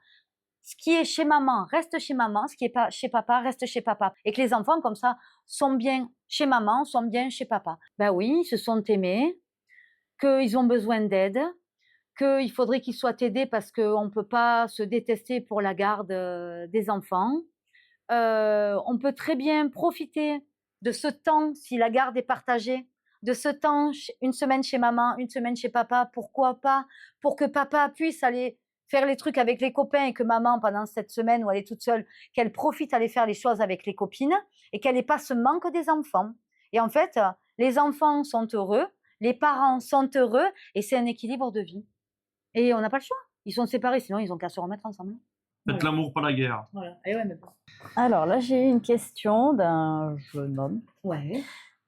Ce qui est chez maman reste chez maman. Ce qui est pas chez papa reste chez papa. Et que les enfants, comme ça, sont bien chez maman, sont bien chez papa. Ben oui, ils se sont aimés, qu'ils ont besoin d'aide, qu'il faudrait qu'ils soient aidés parce qu'on ne peut pas se détester pour la garde des enfants. On peut très bien profiter de ce temps, si la garde est partagée, de ce temps, une semaine chez maman, une semaine chez papa, pourquoi pas, pour que papa puisse aller faire les trucs avec les copains et que maman, pendant cette semaine où elle est toute seule, qu'elle profite d'aller faire les choses avec les copines et qu'elle n'ait pas ce manque des enfants. Et en fait, les enfants sont heureux, les parents sont heureux et c'est un équilibre de vie. Et on n'a pas le choix. Ils sont séparés, sinon ils n'ont qu'à se remettre ensemble. Faites l'amour, pas la guerre. Voilà. Et ouais, mais bon. Alors là, j'ai eu une question d'un jeune homme. Ouais.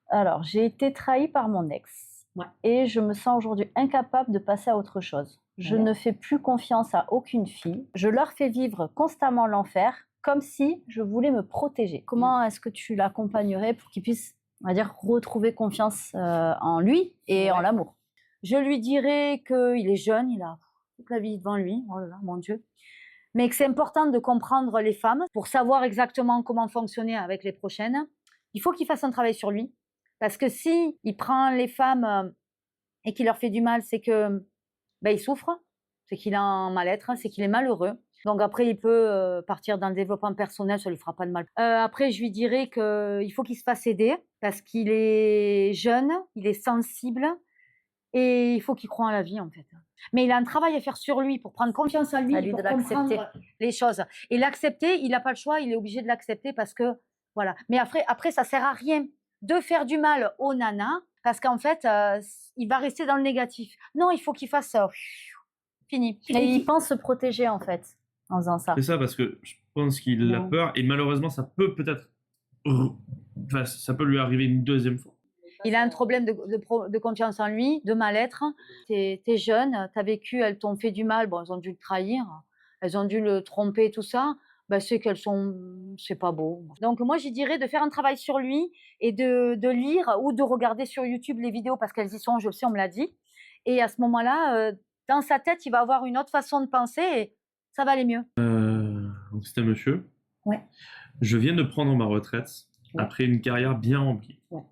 Alors, j'ai été trahie par mon ex et je me sens aujourd'hui incapable de passer à autre chose. Je ne fais plus confiance à aucune fille. Je leur fais vivre constamment l'enfer, comme si je voulais me protéger. Comment est-ce que tu l'accompagnerais pour qu'il puisse, on va dire, retrouver confiance en lui et en l'amour? Je lui dirais qu'il est jeune, il a toute la vie devant lui, oh là là, mon Dieu. Mais que c'est important de comprendre les femmes pour savoir exactement comment fonctionner avec les prochaines. Il faut qu'il fasse un travail sur lui. Parce que si il prend les femmes et qu'il leur fait du mal, c'est que il souffre, c'est qu'il a un mal-être, c'est qu'il est malheureux. Donc après, il peut partir dans le développement personnel, ça lui fera pas de mal. Après, je lui dirais qu'il faut qu'il se fasse aider parce qu'il est jeune, il est sensible et il faut qu'il croie en la vie en fait. Mais il a un travail à faire sur lui pour prendre confiance en lui, pour comprendre les choses. Et l'accepter, il n'a pas le choix, il est obligé de l'accepter parce que voilà. Mais après, ça sert à rien de faire du mal aux nanas parce qu'en fait, il va rester dans le négatif. Non, il faut qu'il fasse ça. Fini. Et il pense se protéger en fait en faisant ça. C'est ça, parce que je pense qu'il a peur et malheureusement, ça peut peut-être... Enfin, ça peut lui arriver une deuxième fois. Il a un problème de confiance en lui, de mal-être. T'es jeune, t'as vécu, elles t'ont fait du mal. Bon, elles ont dû le trahir, elles ont dû le tromper, tout ça. C'est qu'elles sont... C'est pas beau. Donc moi, je dirais de faire un travail sur lui et de lire ou de regarder sur YouTube les vidéos parce qu'elles y sont, je le sais, on me l'a dit. Et à ce moment-là, dans sa tête, il va avoir une autre façon de penser et ça va aller mieux. Donc c'était un monsieur. Ouais. Je viens de prendre ma retraite après une carrière bien remplie. Ouais.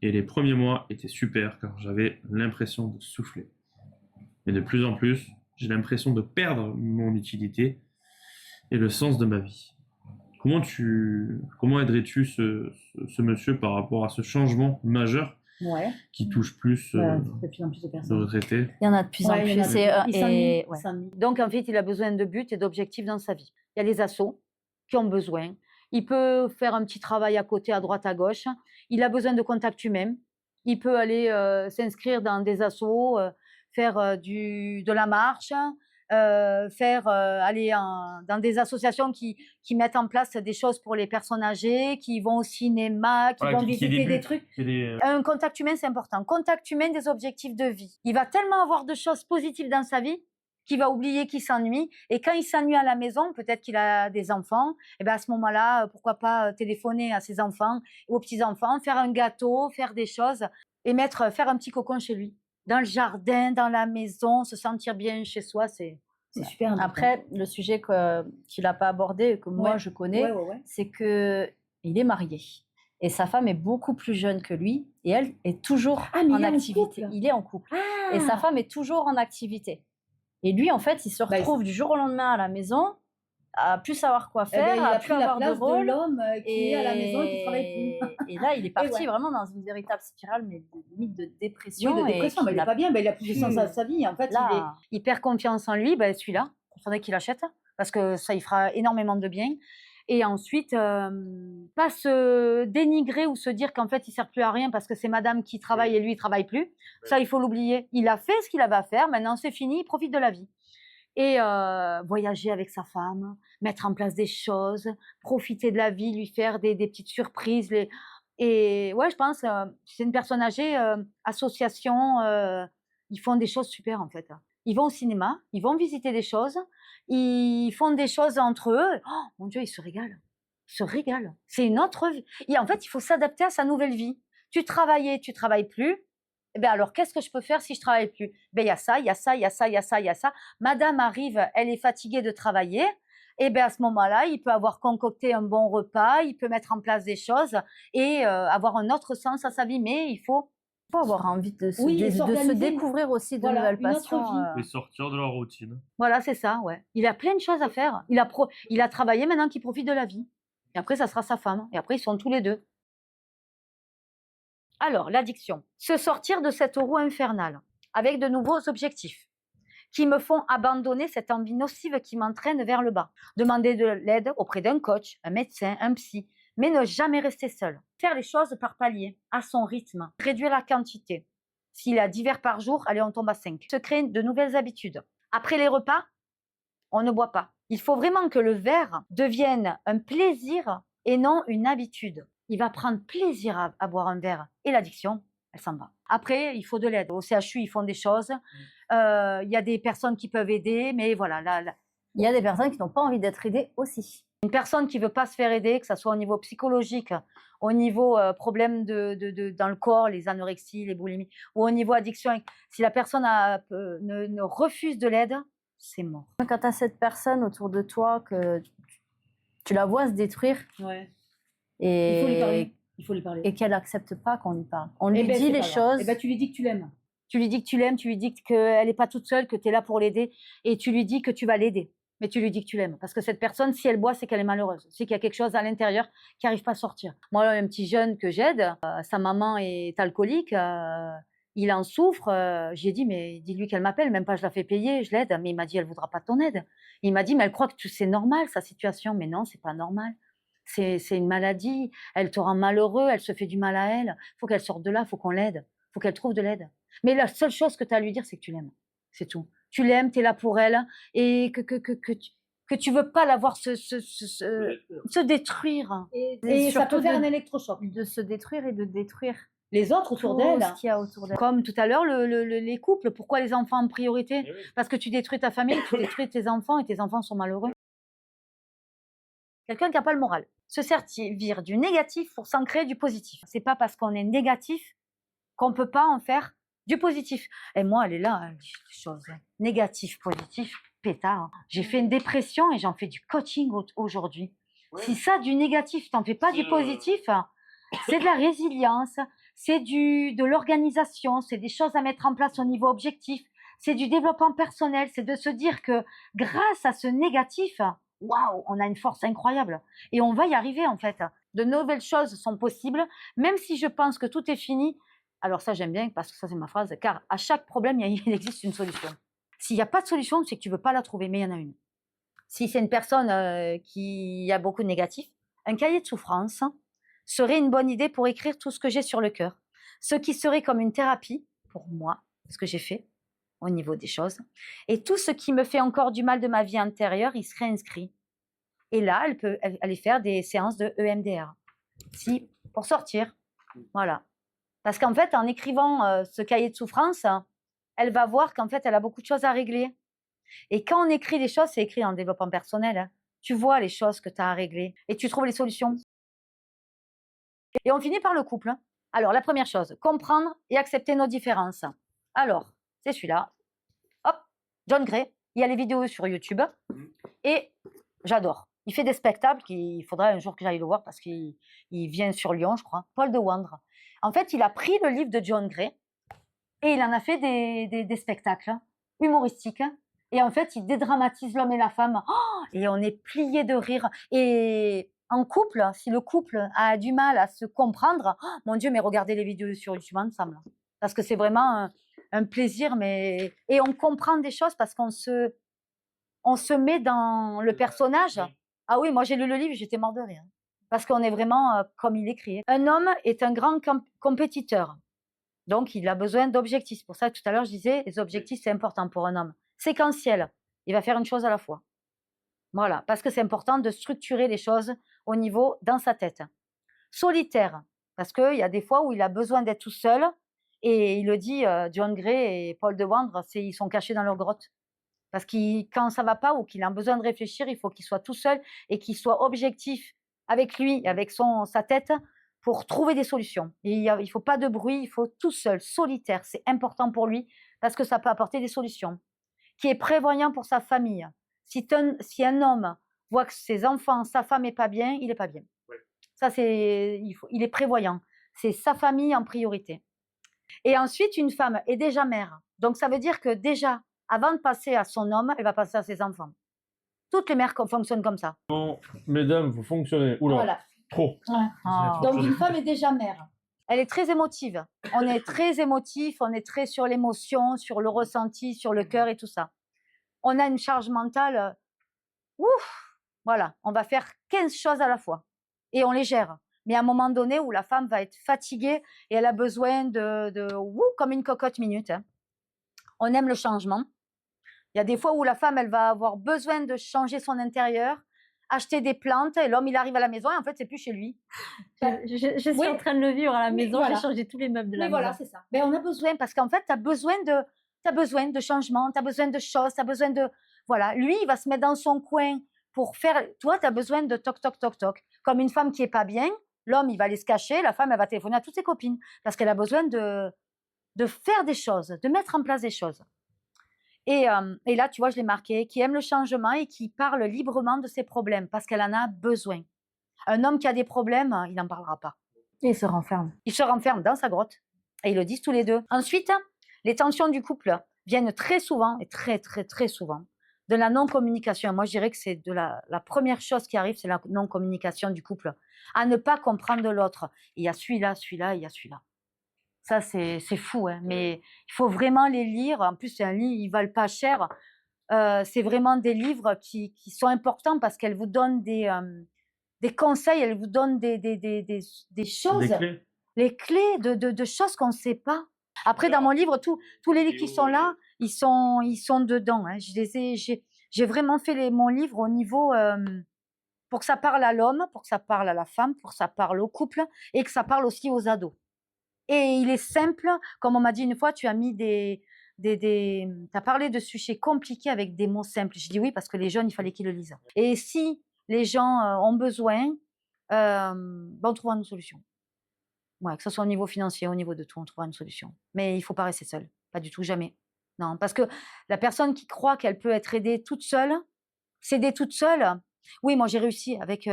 Et les premiers mois étaient super car j'avais l'impression de souffler. Mais de plus en plus, j'ai l'impression de perdre mon utilité et le sens de ma vie. Comment aiderais-tu ce monsieur par rapport à ce changement majeur qui touche plus, de plus en plus de de personnes. retraités? Il y en a de plus en plus. Il s'ennuie. Donc, en fait, il a besoin de buts et d'objectifs dans sa vie. Il y a les assos qui ont besoin. Il peut faire un petit travail à côté, à droite, à gauche. Il a besoin de contacts humains. Il peut aller s'inscrire dans des assos, faire de la marche, aller dans des associations qui mettent en place des choses pour les personnes âgées, qui vont au cinéma, qui vont visiter des trucs. Un contact humain, c'est important. Contact humain, des objectifs de vie. Il va tellement avoir de choses positives dans sa vie qu'il va oublier qu'il s'ennuie. Et quand il s'ennuie à la maison, peut-être qu'il a des enfants, et bien à ce moment-là, pourquoi pas téléphoner à ses enfants, aux petits-enfants, faire un gâteau, faire des choses et faire un petit cocon chez lui. Dans le jardin, dans la maison, se sentir bien chez soi, c'est super important. Après, le sujet qu'il n'a pas abordé et que moi je connais, c'est qu'il est marié. Et sa femme est beaucoup plus jeune que lui et elle est toujours en activité. Il est en couple. Et sa femme est toujours en activité. Et lui, en fait, il se retrouve du jour au lendemain à la maison, à plus savoir quoi faire, il a plus avoir de rôle. De l'homme qui est à la maison et qui travaille plus. Et là, il est parti vraiment dans une véritable spirale, mais limite de dépression. Oui, de dépression, mais il n'est pas bien, il a plus de sens à sa vie. En fait, il perd confiance en lui, celui-là, il faudrait qu'il achète, parce que ça, il fera énormément de bien. Et ensuite, pas se dénigrer ou se dire qu'en fait, il ne sert plus à rien parce que c'est madame qui travaille et lui, il ne travaille plus. Ça, il faut l'oublier. Il a fait ce qu'il avait à faire, maintenant c'est fini, il profite de la vie. Et voyager avec sa femme, mettre en place des choses, profiter de la vie, lui faire des petites surprises. Et ouais, je pense, c'est une personne âgée, association, ils font des choses super en fait. Ils vont au cinéma, ils vont visiter des choses, ils font des choses entre eux. Oh mon Dieu, ils se régalent. Ils se régalent. C'est une autre vie. Et en fait, il faut s'adapter à sa nouvelle vie. Tu travaillais, tu travailles plus. Eh bien, alors, qu'est-ce que je peux faire si je travaille plus? Il y a ça, il y a ça, il y a ça, il y a ça, il y a ça. Madame arrive, elle est fatiguée de travailler. Et bien, à ce moment-là, il peut avoir concocté un bon repas, il peut mettre en place des choses et avoir un autre sens à sa vie. Mais il faut avoir envie de se découvrir aussi de nouvelles passions. Et sortir de leur routine. Voilà, c'est ça, ouais. Il a plein de choses à faire. Il a travaillé, maintenant qu'il profite de la vie. Et après, ça sera sa femme. Et après, ils sont tous les deux. Alors, l'addiction. Se sortir de cette roue infernale avec de nouveaux objectifs qui me font abandonner cette envie nocive qui m'entraîne vers le bas. Demander de l'aide auprès d'un coach, un médecin, un psy, mais ne jamais rester seul. Faire les choses par palier, à son rythme. Réduire la quantité. S'il y a 10 verres par jour, allez, on tombe à 5. Se créer de nouvelles habitudes. Après les repas, on ne boit pas. Il faut vraiment que le verre devienne un plaisir et non une habitude. Il va prendre plaisir à boire un verre. Et l'addiction, elle s'en va. Après, il faut de l'aide. Au CHU, ils font des choses. Il y a des personnes qui peuvent aider, mais voilà. Il y a des personnes qui n'ont pas envie d'être aidées aussi. Une personne qui ne veut pas se faire aider, que ce soit au niveau psychologique, au niveau problème dans le corps, les anorexies, les boulimies, ou au niveau addiction, si la personne ne refuse de l'aide, c'est mort. Quand tu as cette personne autour de toi, que tu la vois se détruire, il faut lui parler. Et qu'elle n'accepte pas qu'on lui parle. On lui dit les choses. Tu lui dis que tu l'aimes. Tu lui dis que tu l'aimes, tu lui dis qu'elle n'est pas toute seule, que tu es là pour l'aider, et tu lui dis que tu vas l'aider. Mais tu lui dis que tu l'aimes. Parce que cette personne, si elle boit, c'est qu'elle est malheureuse. C'est qu'il y a quelque chose à l'intérieur qui n'arrive pas à sortir. Moi, un petit jeune que j'aide, sa maman est alcoolique, il en souffre. J'ai dit, mais dis-lui qu'elle m'appelle, même pas je la fais payer, je l'aide. Mais il m'a dit, elle ne voudra pas ton aide. Il m'a dit, mais elle croit que c'est normal, sa situation. Mais non, c'est pas normal. C'est une maladie. Elle te rend malheureux, elle se fait du mal à elle. Il faut qu'elle sorte de là, il faut qu'on l'aide. Il faut qu'elle trouve de l'aide. Mais la seule chose que tu as à lui dire, c'est que tu l'aimes. C'est tout. Tu l'aimes, tu es là pour elle, et que tu veux pas la voir se détruire. Et ça peut faire un électrochoc. De se détruire et de détruire les autres autour d'elle. Ce qu'il y a autour d'elle. Comme tout à l'heure, les couples. Pourquoi les enfants en priorité? Parce que tu détruis ta famille, tu détruis tes enfants, et tes enfants sont malheureux. Quelqu'un qui n'a pas le moral. Se servir du négatif pour s'ancrer du positif. C'est pas parce qu'on est négatif qu'on peut pas en faire du positif. Et moi, elle est là, des choses négatives, positives, pétard. J'ai fait une dépression et j'en fais du coaching aujourd'hui. Si ça, du négatif, t'en fais pas du positif, c'est de la résilience, c'est de l'organisation, c'est des choses à mettre en place au niveau objectif, c'est du développement personnel, c'est de se dire que grâce à ce négatif, waouh, on a une force incroyable et on va y arriver en fait. De nouvelles choses sont possibles, même si je pense que tout est fini. Alors ça, j'aime bien parce que ça, c'est ma phrase, car à chaque problème, il existe une solution. S'il n'y a pas de solution, c'est que tu ne veux pas la trouver, mais il y en a une. Si c'est une personne qui a beaucoup de négatifs, un cahier de souffrance serait une bonne idée pour écrire tout ce que j'ai sur le cœur. Ce qui serait comme une thérapie pour moi, ce que j'ai fait au niveau des choses. Et tout ce qui me fait encore du mal de ma vie intérieure, il serait inscrit. Et là, elle peut aller faire des séances de EMDR. Pour sortir. Voilà. Parce qu'en fait, en écrivant ce cahier de souffrance, elle va voir qu'en fait, elle a beaucoup de choses à régler. Et quand on écrit les choses, c'est écrit en développement personnel. Hein. Tu vois les choses que tu as à régler et tu trouves les solutions. Et on finit par le couple. Alors, la première chose, comprendre et accepter nos différences. Alors, c'est celui-là. Hop, John Gray. Il y a les vidéos sur YouTube. Et j'adore. Il fait des spectacles qu'il faudrait un jour que j'aille le voir parce qu'il vient sur Lyon, je crois. Paul de Wandre. En fait, il a pris le livre de John Gray et il en a fait des spectacles humoristiques. Et en fait, il dédramatise l'homme et la femme. Oh, et on est plié de rire. Et en couple, si le couple a du mal à se comprendre, oh, mon Dieu, mais regardez les vidéos sur YouTube ensemble. Parce que c'est vraiment un plaisir. Et on comprend des choses parce qu'on se met dans le personnage. Ah oui, moi j'ai lu le livre, j'étais mort de rire. Parce qu'on est vraiment comme il écrit. Un homme est un grand compétiteur. Donc, il a besoin d'objectifs. Pour ça, tout à l'heure, je disais, les objectifs, c'est important pour un homme. Séquentiel. Il va faire une chose à la fois. Voilà. Parce que c'est important de structurer les choses au niveau dans sa tête. Solitaire. Parce qu'il y a des fois où il a besoin d'être tout seul. Et il le dit, John Gray et Paul de Wandre, ils sont cachés dans leur grotte. Parce que quand ça ne va pas ou qu'il a besoin de réfléchir, il faut qu'il soit tout seul et qu'il soit objectif avec lui, avec sa tête, pour trouver des solutions. Et il ne faut pas de bruit, il faut tout seul, solitaire. C'est important pour lui parce que ça peut apporter des solutions. Qui est prévoyant pour sa famille. Si un homme voit que ses enfants, sa femme n'est pas bien, il n'est pas bien. Oui. Ça, il est prévoyant. C'est sa famille en priorité. Et ensuite, une femme est déjà mère. Donc, ça veut dire que déjà, avant de passer à son homme, elle va passer à ses enfants. Toutes les mères fonctionnent comme ça. Bon, mesdames, vous fonctionnez. Oula, voilà. Trop. Ouais. Oh. Donc, une femme est déjà mère. Elle est très émotive. On est très émotif, on est très sur l'émotion, sur le ressenti, sur le cœur et tout ça. On a une charge mentale. Ouf, voilà, on va faire 15 choses à la fois. Et on les gère. Mais à un moment donné où la femme va être fatiguée et elle a besoin comme une cocotte minute. Hein. On aime le changement. Il y a des fois où la femme, elle va avoir besoin de changer son intérieur, acheter des plantes, et l'homme, il arrive à la maison et en fait, c'est plus chez lui. Je suis en train de le vivre à la maison, voilà. J'ai changé tous les meubles de la maison. Voilà, c'est ça. Mais on a besoin, parce qu'en fait, tu as besoin de changement, tu as besoin de choses, tu as besoin de... Voilà, lui, il va se mettre dans son coin pour faire... Toi, tu as besoin de toc, toc, toc, toc. Comme une femme qui n'est pas bien, l'homme, il va aller se cacher, la femme, elle va téléphoner à toutes ses copines, parce qu'elle a besoin de faire des choses, de mettre en place des choses. Et là, tu vois, je l'ai marqué, qui aime le changement et qui parle librement de ses problèmes, parce qu'elle en a besoin. Un homme qui a des problèmes, il n'en parlera pas. Et il se renferme. Il se renferme dans sa grotte. Et ils le disent tous les deux. Ensuite, les tensions du couple viennent très souvent, et très, très, très souvent, de la non-communication. Moi, je dirais que c'est la première chose qui arrive, c'est la non-communication du couple. À ne pas comprendre l'autre. Il y a celui-là, celui-là, il y a celui-là. Ça, c'est fou, hein. Mais il faut vraiment les lire. En plus, c'est un livre, ils ne valent pas cher. C'est vraiment des livres qui sont importants parce qu'elles vous donnent des conseils, elles vous donnent des choses, les clés de choses qu'on ne sait pas. Après, dans mon livre, tous les livres qui sont là, ils sont dedans. Hein. J'ai vraiment fait mon livre au niveau pour que ça parle à l'homme, pour que ça parle à la femme, pour que ça parle au couple et que ça parle aussi aux ados. Et il est simple, comme on m'a dit une fois, tu as mis t'as parlé de sujets compliqués avec des mots simples. Je dis oui, parce que les jeunes, il fallait qu'ils le lisent. Et si les gens ont besoin, on trouvera une solution. Ouais, que ce soit au niveau financier, au niveau de tout, on trouvera une solution. Mais il ne faut pas rester seul. Pas du tout, jamais. Non, parce que la personne qui croit qu'elle peut être aidée toute seule, s'aider toute seule, oui, moi j'ai réussi avec...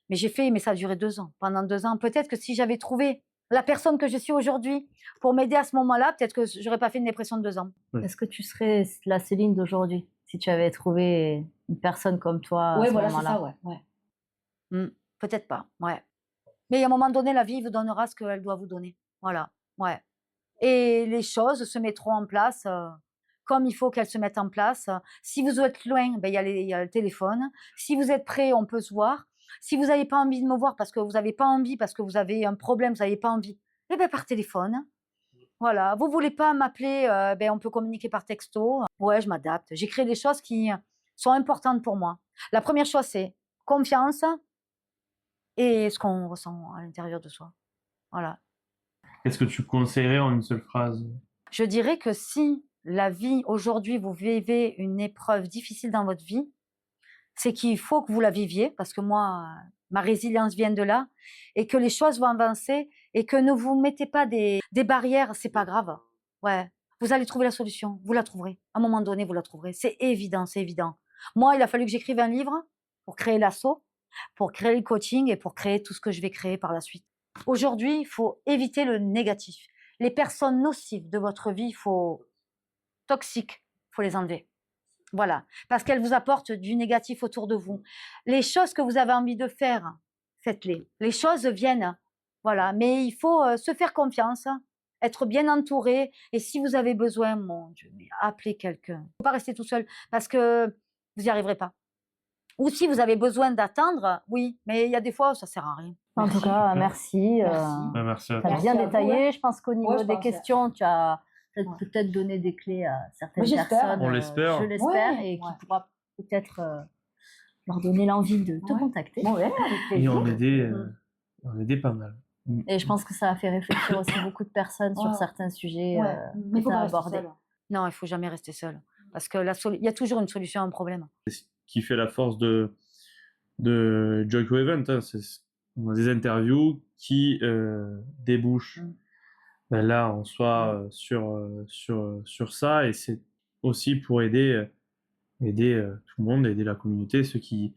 mais ça a duré 2 ans. Pendant 2 ans, peut-être que si j'avais trouvé la personne que je suis aujourd'hui pour m'aider à ce moment-là, peut-être que j'aurais pas fait une dépression de 2 ans. Est-ce que tu serais la Céline d'aujourd'hui si tu avais trouvé une personne comme toi à ce voilà, moment-là? c'est ça, ouais. Peut-être pas, ouais. Mais à un moment donné, la vie vous donnera ce qu'elle doit vous donner. Voilà, ouais. Et les choses se mettront en place comme il faut qu'elles se mettent en place. Si vous êtes loin, ben, y a le téléphone. Si vous êtes près, on peut se voir. Si vous n'avez pas envie de me voir parce que vous n'avez pas envie, parce que vous avez un problème, vous n'avez pas envie, eh ben, par téléphone. Voilà. Vous voulez pas m'appeler, ben, on peut communiquer par texto. Ouais, je m'adapte. J'ai créé des choses qui sont importantes pour moi. La première chose, c'est confiance et ce qu'on ressent à l'intérieur de soi. Voilà. Qu'est-ce que tu conseillerais en une seule phrase? Je dirais que si la vie, aujourd'hui, vous vivez une épreuve difficile dans votre vie, c'est qu'il faut que vous la viviez, parce que moi, ma résilience vient de là, et que les choses vont avancer, et que ne vous mettez pas des barrières, c'est pas grave. Ouais, vous allez trouver la solution, vous la trouverez. À un moment donné, vous la trouverez. C'est évident, c'est évident. Moi, il a fallu que j'écrive un livre pour créer l'assaut, pour créer le coaching et pour créer tout ce que je vais créer par la suite. Aujourd'hui, il faut éviter le négatif. Les personnes nocives de votre vie, toxiques, il faut les enlever. Voilà, parce qu'elles vous apportent du négatif autour de vous. Les choses que vous avez envie de faire, faites-les. Les choses viennent, voilà. Mais il faut se faire confiance, être bien entouré. Et si vous avez besoin, mon Dieu, mais appelez quelqu'un. Il ne faut pas rester tout seul parce que vous n'y arriverez pas. Ou si vous avez besoin d'attendre, oui, mais il y a des fois, ça ne sert à rien. En tout cas, merci. Merci à Tu as toi. bien détaillé. Je pense qu'au niveau des pense, questions, tu as peut-être donné des clés à certaines personnes. On l'espère. Je l'espère. Et qui pourra peut-être leur donner l'envie de te contacter. Et en aider pas mal. Et je pense que ça a fait réfléchir aussi beaucoup de personnes sur certains sujets Mais que tu as abordés. Non, il ne faut jamais rester seul. Parce que il y a toujours une solution à un problème. Qui fait la force de Joyco Event, hein, on a des interviews qui débouchent là en soi sur ça, et c'est aussi pour aider tout le monde, aider la communauté, ceux qui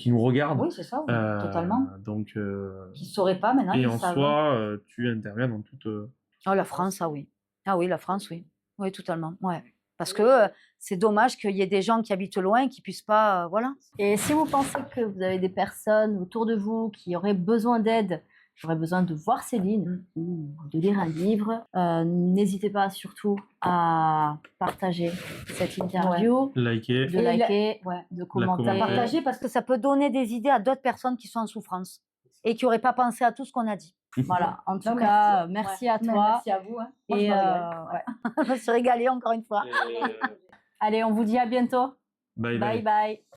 nous regardent. Oui, c'est ça, totalement. Donc, Qui ne sauraient pas maintenant. et en soi, tu interviens dans toute. Oh, la France, ah oui. Ah oui, la France, oui. Oui, totalement. Ouais. Parce que c'est dommage qu'il y ait des gens qui habitent loin et qui ne puissent pas. Voilà. Et si vous pensez que vous avez des personnes autour de vous qui auraient besoin d'aide, qui auraient besoin de voir Céline ou de lire un livre, n'hésitez pas surtout à partager cette interview, Liker. de liker, de commenter. À partager parce que ça peut donner des idées à d'autres personnes qui sont en souffrance et qui n'auraient pas pensé à tout ce qu'on a dit. Voilà, en tout cas, merci à toi. Merci à vous. Hein. Et On va se régaler encore une fois. allez, on vous dit à bientôt. Bye Bye bye.